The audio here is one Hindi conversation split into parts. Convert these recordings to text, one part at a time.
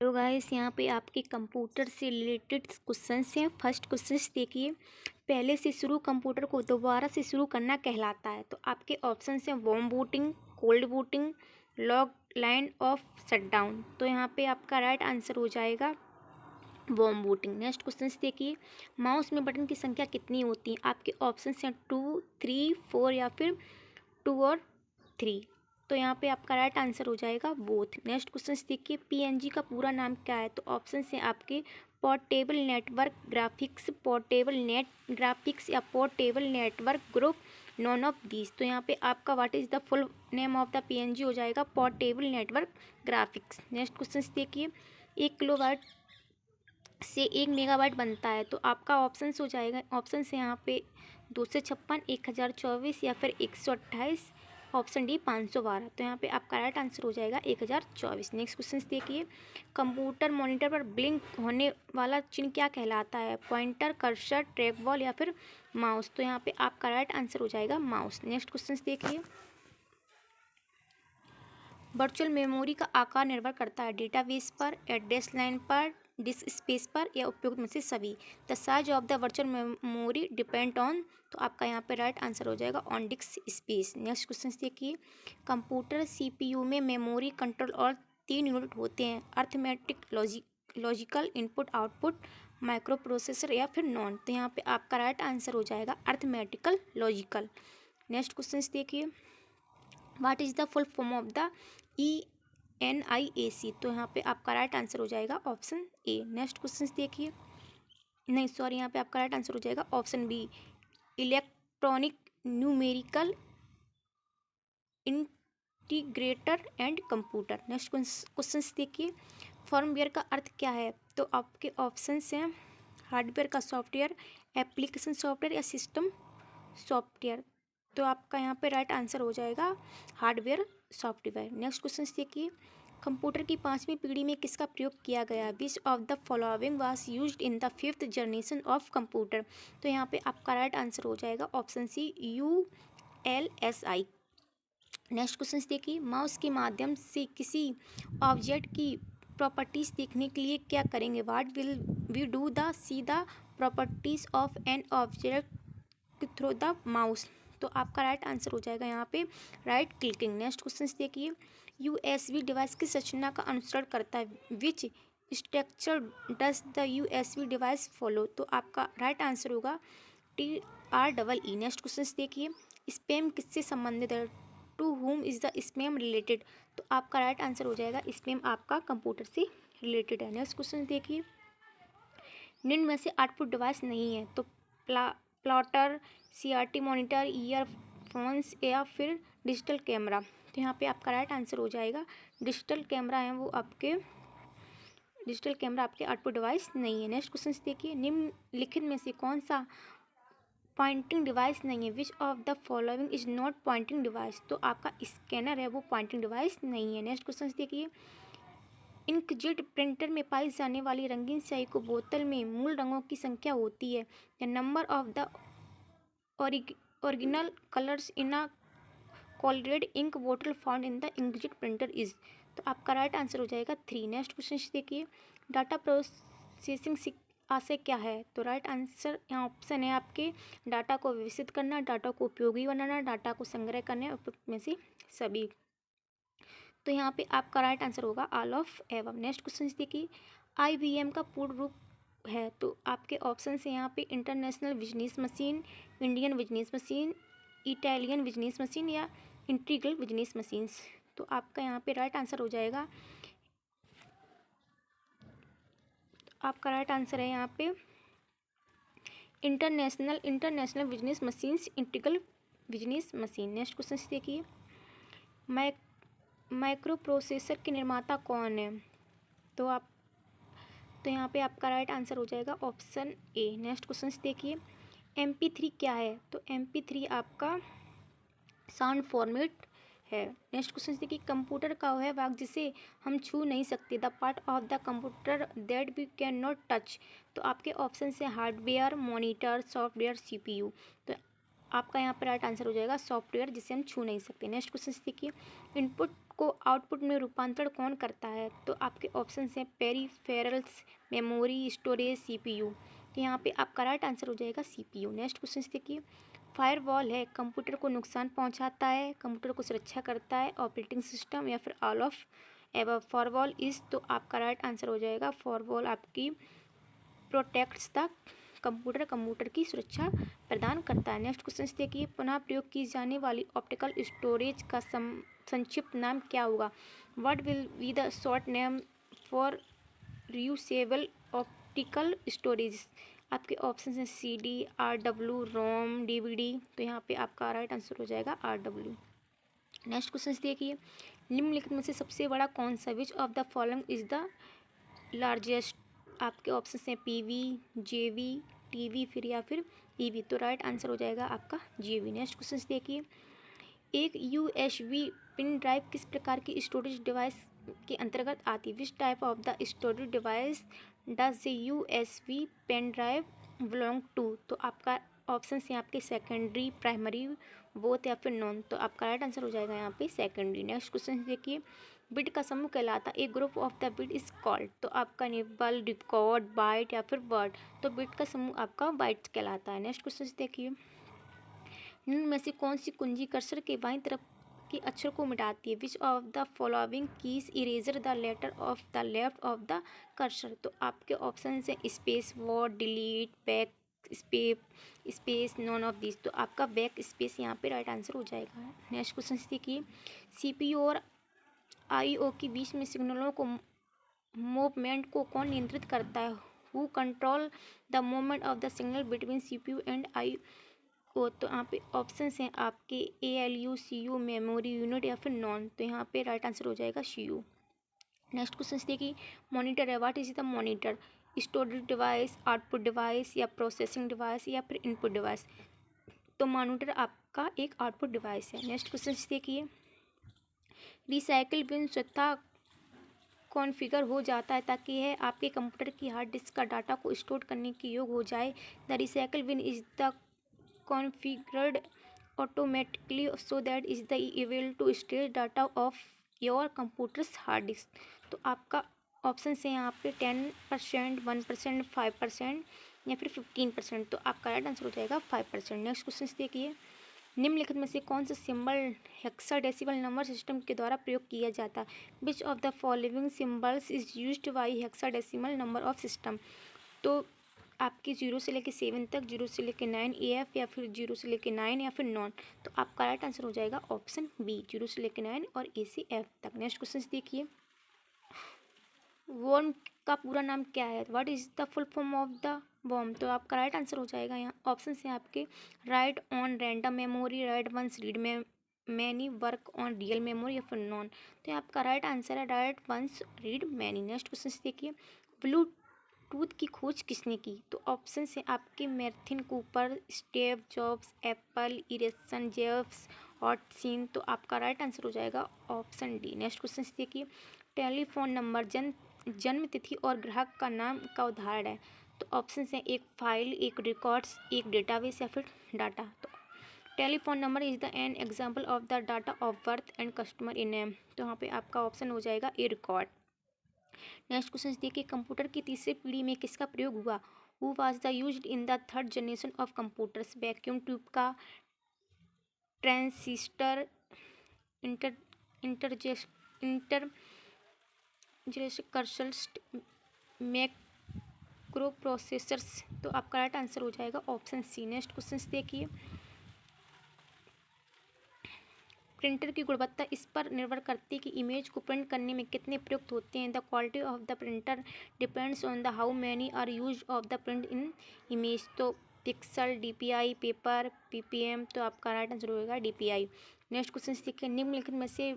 हेलो गाइस, यहाँ पे आपके कंप्यूटर से रिलेटेड क्वेश्चंस हैं। फर्स्ट क्वेश्चंस देखिए, पहले से शुरू कंप्यूटर को दोबारा से शुरू करना कहलाता है। तो आपके ऑप्शंस हैं warm booting, cold booting, log line of shutdown. तो यहाँ पे आपका राइट आंसर हो जाएगा वार्म बूटिंग। नेक्स्ट क्वेश्चंस देखिए, माउस में बटन की संख्या कितनी होती है? आपके ऑप्शंस हैं 2, 3, 4 या फिर 2 और 3। तो यहाँ पे आपका राइट आंसर हो जाएगा बोथ। नेक्स्ट क्वेश्चन देखिए, पीएनजी का पूरा नाम क्या है? तो ऑप्शन है आपके portable network graphics, portable net graphics या portable network group, none of these. तो यहाँ पे आपका what is the full name of the PNG हो जाएगा portable network graphics. Next question देखिए, 1 किलोवाट से 1 मेगावाट बनता है। तो आपका ऑप्शन हो जाएगा, ऑप्शन से यहाँ पे 256, 1024 या फिर 128, ऑप्शन डी 512। तो यहाँ पे आपका राइट आंसर हो जाएगा 1024। नेक्स्ट क्वेश्चन देखिए, कंप्यूटर मॉनिटर पर ब्लिंक होने वाला चिन्ह क्या कहलाता है? पॉइंटर, कर्सर, ट्रैक बॉल या फिर माउस। तो यहाँ पे आपका राइट आंसर हो जाएगा माउस। नेक्स्ट क्वेश्चन देखिए, वर्चुअल मेमोरी का आकार निर्भर करता है डेटाबेस पर, एड्रेस लाइन पर, डिस्क स्पेस पर या उपयुक्त में से सभी। The size of the virtual memory depend on. तो आपका यहाँ पे राइट आंसर हो जाएगा on disc space. Next question देखिए, कंप्यूटर सीपीयू में मेमोरी कंट्रोल और 3 यूनिट होते हैं, arithmetic, logical, input output, micro processor या फिर नॉन। तो यहाँ पे आपका राइट आंसर हो जाएगा अर्थमेटिकल लॉजिकल। नेक्स्ट क्वेश्चन देखिए, what is the full form of the ENIAC। तो यहाँ पे आपका राइट आंसर हो जाएगा ऑप्शन ए। नेक्स्ट क्वेश्चन देखिए, नहीं सॉरी, यहाँ पे आपका राइट आंसर हो जाएगा option B, electronic numerical integrator and computer. Next question देखिए, फर्मवेयर का अर्थ क्या है? तो आपके ऑप्शन हैं हार्डवेयर का सॉफ्टवेयर, एप्लीकेशन सॉफ्टवेयर या सिस्टम सॉफ्टवेयर। तो आपका यहाँ पे राइट आंसर हो जाएगा हार्डवेयर सॉफ्टवेयर। नेक्स्ट क्वेश्चन देखिए, कंप्यूटर की 5वीं पीढ़ी में किसका प्रयोग किया गया? Which of the following was used in the 5th generation of computer. तो यहाँ पे आपका राइट आंसर हो जाएगा option C, ULSI। Next question देखिए, माउस के माध्यम से किसी ऑब्जेक्ट की प्रॉपर्टीज देखने के लिए क्या करेंगे? What will we do the see the properties of an object through the mouse. तो आपका राइट आंसर हो जाएगा यहाँ पे राइट क्लिकिंग। नेक्स्ट क्वेश्चन देखिए, USB डिवाइस किस रचना का अनुसरण करता है? Which structure does the USB device follow. तो आपका राइट आंसर होगा TREE। नेक्स्ट क्वेश्चन देखिए, स्पैम किससे संबंधित है? To whom is the spam related. तो आपका राइट आंसर हो जाएगा स्पैम आपका कंप्यूटर से रिलेटेड है। नेक्स्ट क्वेश्चन देखिए, निम्न में से आउटपुट डिवाइस नहीं है। तो प्लॉटर, CRT मॉनिटर, ईयरफोन्स या फिर डिजिटल कैमरा। तो यहाँ पे आपका राइट आंसर हो जाएगा डिजिटल कैमरा है, वो आपके डिजिटल कैमरा आपके आउटपुट डिवाइस नहीं है। नेक्स्ट क्वेश्चन देखिए, निम्नलिखित में से कौन सा पॉइंटिंग डिवाइस नहीं है? Which of the following is not pointing device. तो आपका स्कैनर है, वो पॉइंटिंग डिवाइस नहीं है। नेक्स्ट क्वेश्चन देखिए, इंकजेट प्रिंटर में पाई जाने वाली रंगीन स्याही को बोतल में मूल रंगों की संख्या होती है। The number of the original colours in a coloured ink बोतल found in the inkjet printer is. तो आपका राइट आंसर हो जाएगा 3। नेक्स्ट क्वेश्चन देखिए, डाटा प्रोसेसिंग आशय क्या है? तो राइट आंसर यहाँ ऑप्शन है आपके, डाटा को विकसित करना, डाटा को उपयोगी बनाना, डाटा को संग्रह करने, उपयुक्त में से सभी। तो यहाँ पे आपका राइट आंसर होगा ऑल ऑफ एवं। नेक्स्ट क्वेश्चन देखिए, IBM का पूर्ण रूप है। तो आपके ऑप्शन है यहाँ पे international business machine, Indian business machine, Italian business machine या इंटीग्रल बिजनेस मशीन्स। तो आपका यहाँ पे राइट आंसर हो जाएगा, आपका राइट आंसर है यहाँ पे international business machines, integral business machine. Next question देखिए, माइक्रो प्रोसेसर के निर्माता कौन है? तो यहाँ पे आपका राइट आंसर हो जाएगा ऑप्शन ए। नेक्स्ट क्वेश्चन देखिए, MP3 क्या है? तो MP3 आपका साउंड फॉर्मेट है। नेक्स्ट क्वेश्चन देखिए, कंप्यूटर का वह भाग जिसे हम छू नहीं सकते, the part of the computer that we can not touch. तो आपके ऑप्शन है हार्डवेयर, मॉनिटर, सॉफ्टवेयर, CPU। तो आपका यहाँ पर राइट आंसर हो जाएगा सॉफ्टवेयर जिसे हम छू नहीं सकते। नेक्स्ट क्वेश्चन देखिए, इनपुट को आउटपुट में रूपांतरण कौन करता है? तो आपके ऑप्शन हैं पेरिफेरल्स, मेमोरी, स्टोरेज, सीपीयू। तो यहाँ पे आपका राइट आंसर हो जाएगा सीपीयू। नेक्स्ट क्वेश्चन देखिए, फायरवॉल है कंप्यूटर को नुकसान पहुँचाता है, कंप्यूटर को सुरक्षा करता है, ऑपरेटिंग सिस्टम या फिर ऑल ऑफ एबव। फॉरवॉल इज, तो आपका राइट आंसर हो जाएगा फॉरवॉल आपकी प्रोटेक्ट्स द कंप्यूटर की सुरक्षा प्रदान करता है। नेक्स्ट क्वेश्चन देखिए, पुनः प्रयोग की जाने वाली ऑप्टिकल स्टोरेज का संक्षिप्त नाम क्या होगा? What will be the short name for reusable optical storage? आपके ऑप्शन हैं CD, RW, रोम, DVD। तो यहाँ पे आपका राइट आंसर हो जाएगा RW। नेक्स्ट क्वेश्चन देखिए, निम्नलिखित में से सबसे बड़ा कौन सा, विच of the following is the largest? आपके ऑप्शन हैं PV, JV, TV फिर या फिर EV। तो राइट आंसर हो जाएगा आपका JV। नेक्स्ट क्वेश्चन देखिए, एक USB पिन ड्राइव किस प्रकार की स्टोरेज डिवाइस के अंतर्गत आती है? Which type of the storage device does a USB pen drive belong to? तो आपका ऑप्शन है आपके सेकेंडरी, प्राइमरी, बोथ या फिर नॉन। तो आपका राइट आंसर हो जाएगा यहाँ पे सेकेंडरी। नेक्स्ट क्वेश्चन देखिए, बिट का समूह कहलाता एक group of the bit is called? तो आपका निबल, रिकॉर्ड, बाइट या फिर वर्ड। तो बिट का समूह आपका बाइट कहलाता है। नेक्स्ट क्वेश्चन देखिए, निम्न में से कौन सी कुंजी कर्सर के बाईं तरफ के अक्षर को मिटाती है? Which of the following keys eraser the letter of the left of the cursor? तो आपके ऑप्शन हैं space, word, delete, back space, none of this. तो आपका बैक स्पेस यहाँ पे राइट आंसर हो जाएगा। नेक्स्ट क्वेश्चन देखिए, CPU और IO के बीच में सिग्नलों को मूवमेंट को कौन नियंत्रित करता है? Who control the movement of the signal between CPU and IO? तो यहाँ पे ऑप्शन हैं आपके ALU, CU, मेमोरी यूनिट या फिर नॉन। तो यहाँ पे राइट आंसर हो जाएगा CU। नेक्स्ट क्वेश्चन देखिए, मॉनिटर है, what is the monitor? Storage device, output device या प्रोसेसिंग डिवाइस या फिर इनपुट डिवाइस? तो मॉनिटर आपका एक आउटपुट डिवाइस है। नेक्स्ट क्वेश्चन देखिए, रिसाइकिल बिन स्वतः कॉन्फ़िगर हो जाता है ताकि यह आपके कंप्यूटर की हार्ड डिस्क का डाटा को स्टोर करने के योग हो जाए। The recycle bin is the configured automatically so that is the able to store data of your computer's hard disk। तो आपका ऑप्शन है यहाँ पे 10%, 1%, 5% या फिर 15%। तो आपका राइट आंसर हो जाएगा 5%। नेक्स्ट क्वेश्चन देखिए, निम्नलिखित में से कौन सा सिंबल हेक्साडेसिमल नंबर सिस्टम के द्वारा प्रयोग किया जाता है? Which of the following symbols is used by hexadecimal number of system? तो आपकी 0 से लेकर 7 तक, 0 से लेकर 9 AF या फिर 0 से लेकर 9 या फिर नॉन। तो आपका राइट आंसर हो जाएगा ऑप्शन B, 0 से लेकर 9 और A से F तक। नेक्स्ट क्वेश्चन देखिए, वर्म का पूरा नाम क्या है? What is the full form of the worm? तो आपका राइट आंसर हो जाएगा, यहाँ ऑप्शन है आपके write on random memory, write once, read many, work on real memory या फिर नॉन। तो आपका राइट आंसर है write once, read many. Next question देखिए, ब्लूटूथ की खोज किसने की? तो ऑप्शन है आपके Martin Cooper, Steve Jobs, Apple, Ericsson, Jaap Haartsen. तो आपका राइट आंसर हो जाएगा ऑप्शन D। नेक्स्ट क्वेश्चन देखिए, टेलीफोन नंबर जन्म तिथि और ग्राहक का नाम का उदाहरण है? तो ऑप्शन हैं एक फाइल, एक रिकॉर्ड्स, एक डेटाबेस या फिर डाटा। तो telephone number is the an example of the data of birth and customer in name. तो यहाँ पे आपका ऑप्शन हो जाएगा ए, रिकॉर्ड। नेक्स्ट क्वेश्चन देखिए, कंप्यूटर की तीसरी पीढ़ी में किसका प्रयोग हुआ? Who was the used in the third generation of computers? Vacuum tube का, ट्रांजिस्टर, इंटर इंटर जैसे कर्सल्स, मैक्रो प्रोसेसर्स। तो आपका राइट आंसर हो जाएगा ऑप्शन C। नेक्स्ट क्वेश्चन देखिए, प्रिंटर की गुणवत्ता इस पर निर्भर करती है कि इमेज को प्रिंट करने में कितने प्रयुक्त होते हैं। The quality of the printer depends on the how many are use of the print in image. तो पिक्सल, DPI, पेपर, PPM। तो आपका राइट आंसर होगा DPI। नेक्स्ट क्वेश्चन देखिए, निम्नलिखित में से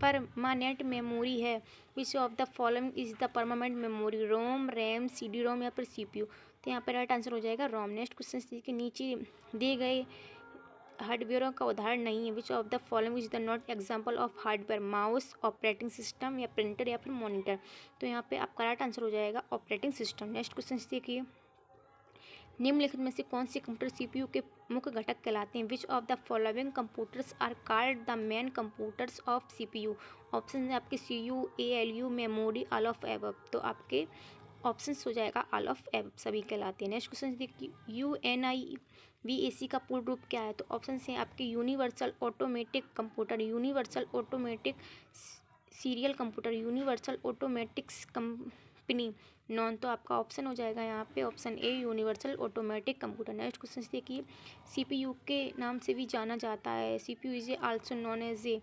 परमानेंट मेमोरी है? Which of the following is the permanent memory? ROM, RAM, CD-ROM या फिर CPU? तो यहाँ पर राइट आंसर हो जाएगा रोम। नेक्स्ट क्वेश्चन देखिए, नीचे दिए गए हार्डवेयरों का उदाहरण नहीं है? Which of the following is the not example of hardware? Mouse, operating system या प्रिंटर या फिर मॉनिटर? तो यहाँ पे आपका राइट आंसर हो जाएगा ऑपरेटिंग सिस्टम। नेक्स्ट क्वेश्चन देखिए, निम्नलिखित में से कौन से कंप्यूटर सीपीयू के मुख्य घटक कहलाते हैं? Which of the following computers are called the main computers of CPU? Option है आपके CU, ALU, memory, all of above. तो आपके ऑप्शन हो जाएगा ऑल ऑफ एबव सभी कहलाते हैं। नेक्स्ट क्वेश्चन देखिए, यूएनआईवीएसी का पूर्ण रूप क्या है? तो ऑप्शन है आपके universal automatic computer, universal automatic serial computer, universal automatics company none. तो आपका ऑप्शन हो जाएगा यहाँ पे option A universal automatic computer. Next question देखिए, सीपीयू के नाम से भी जाना जाता है, CPU is also known as a.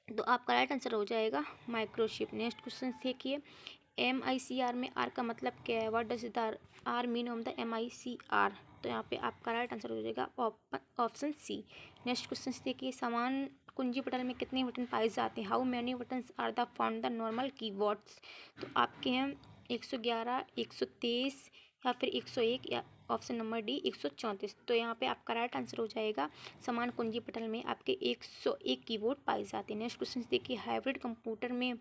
तो आपका राइट आंसर हो जाएगा माइक्रोचिप। नेक्स्ट क्वेश्चन देखिए, MICR में आर का मतलब क्या है? What does the R mean of the MICR? तो यहाँ पे आपका राइट आंसर हो जाएगा ऑप्शन सी। नेक्स्ट क्वेश्चन देखिए, समान कुंजी पटल में कितने बटन पाए जाते हैं? How many buttons are the found the normal keyboards? तो आपके हैं 111, 123 या फिर 101 या ऑप्शन नंबर डी 134। तो यहाँ पे आपका राइट आंसर हो जाएगा समान कुंजी पटल में आपके 101 कीबोर्ड पाए जाते हैं। नेक्स्ट क्वेश्चन देखिए, हाइब्रिड कंप्यूटर में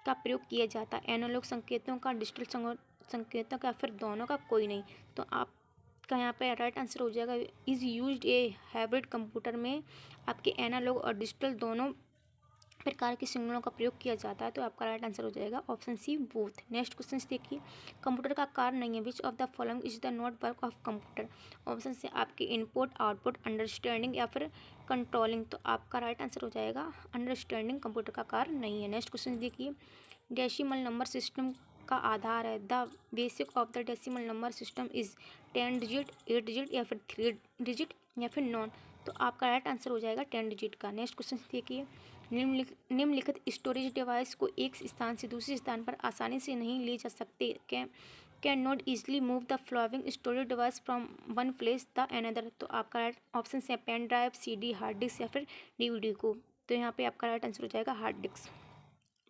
का प्रयोग किया जाता है? एनालॉग संकेतों का, डिजिटल संकेतों का, फिर दोनों का कोई नहीं? तो आपका यहाँ पे राइट आंसर हो जाएगा is used A hybrid computer में आपके एनालॉग और डिजिटल दोनों प्रकार के सिग्नलों का प्रयोग किया जाता है। तो आपका राइट आंसर हो जाएगा option C both. Next question देखिए, कंप्यूटर का कार्य नहीं है, which of the following is the not work of computer? Option से आपके इनपुट, आउटपुट, अंडरस्टैंडिंग या फिर कंट्रोलिंग। तो आपका राइट आंसर हो जाएगा अंडरस्टैंडिंग कंप्यूटर का कार्य नहीं है। नेक्स्ट क्वेश्चन देखिए, डेसिमल नंबर सिस्टम का आधार है? The basic of the decimal number system is 10 digit, 8 digit या फिर 3 डिजिट या फिर नॉन? तो आपका राइट आंसर हो जाएगा 10 डिजिट का। नेक्स्ट क्वेश्चन देखिए, निम्नलिखित स्टोरेज डिवाइस को एक स्थान से दूसरे स्थान पर आसानी से नहीं ले जा सकते? Can not easily move the flowing storage device from one place the another? तो आपका ऑप्शन है pen drive, CD, hard disk या फिर DVD को। तो यहाँ पे आपका राइट आंसर हो जाएगा हार्ड डिस्क।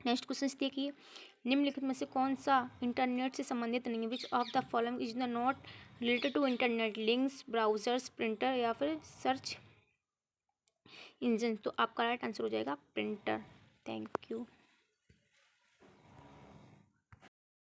नेक्स्ट क्वेश्चन देखिए, निम्नलिखित में से कौन सा इंटरनेट से संबंधित नहीं है? Which of the following is the not related to internet? Links, browsers, printer या फिर सर्च इंजन? तो आपका राइट आंसर हो जाएगा प्रिंटर। Thank you.